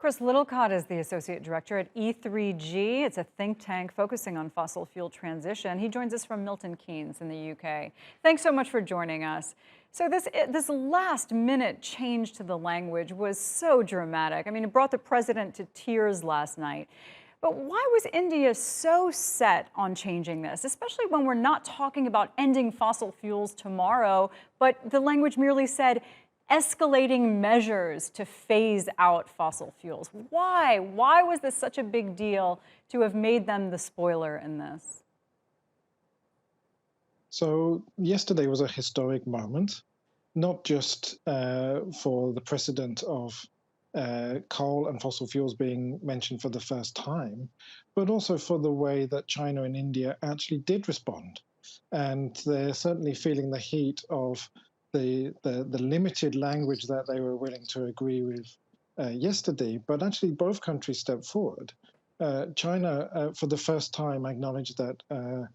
Chris Littlecott is the Associate Director at E3G. It's a think tank focusing on fossil fuel transition. He joins us from Milton Keynes in the UK. Thanks so much for joining us. So this last minute change to the language was so dramatic. I mean, it brought the president to tears last night. But why was India so set on changing this, especially when we're not talking about ending fossil fuels tomorrow, but the language merely said escalating measures to phase out fossil fuels? Why? Why was this such a big deal to have made them the spoiler in this? So yesterday was a historic moment, not just for the precedent of coal and fossil fuels being mentioned for the first time, but also for the way that China and India actually did respond. And they're certainly feeling the heat of the limited language that they were willing to agree with yesterday. But actually, both countries stepped forward. China, for the first time, acknowledged that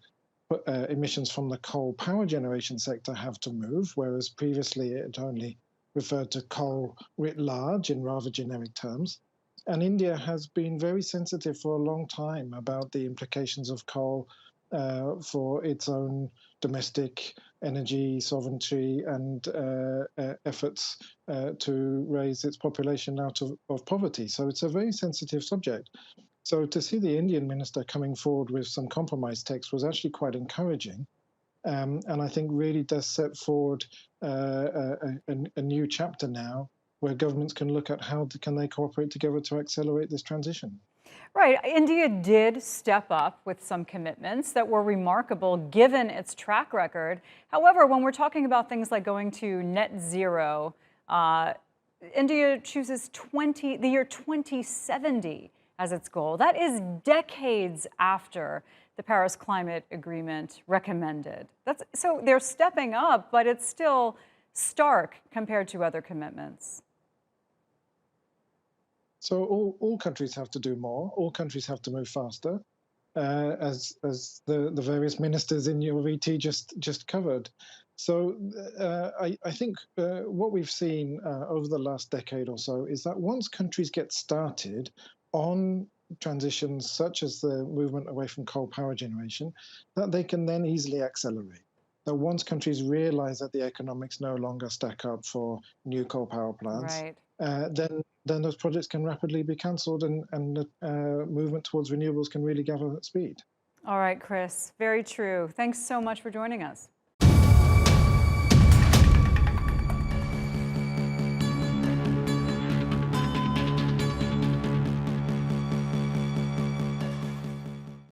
emissions from the coal power generation sector have to move, whereas previously it only referred to coal writ large in rather generic terms. And India has been very sensitive for a long time about the implications of coal for its own domestic energy sovereignty and efforts to raise its population out of poverty. So it's a very sensitive subject. So to see the Indian minister coming forward with some compromise text was actually quite encouraging. And I think really does set forward a new chapter now where governments can look at how can they cooperate together to accelerate this transition. Right. India did step up with some commitments that were remarkable given its track record. However, when we're talking about things like going to net zero, India chooses the year 2070 as its goal. That is decades after the Paris Climate Agreement recommended. So they're stepping up, but it's still stark compared to other commitments. So all countries have to do more. All countries have to move faster, as the various ministers in your VT just covered. So I think what we've seen over the last decade or so is that once countries get started on transitions such as the movement away from coal power generation, that they can then easily accelerate. That once countries realize that the economics no longer stack up for new coal power plants, Right. then those projects can rapidly be cancelled and the movement towards renewables can really gather speed. All right, Chris, very true. Thanks so much for joining us.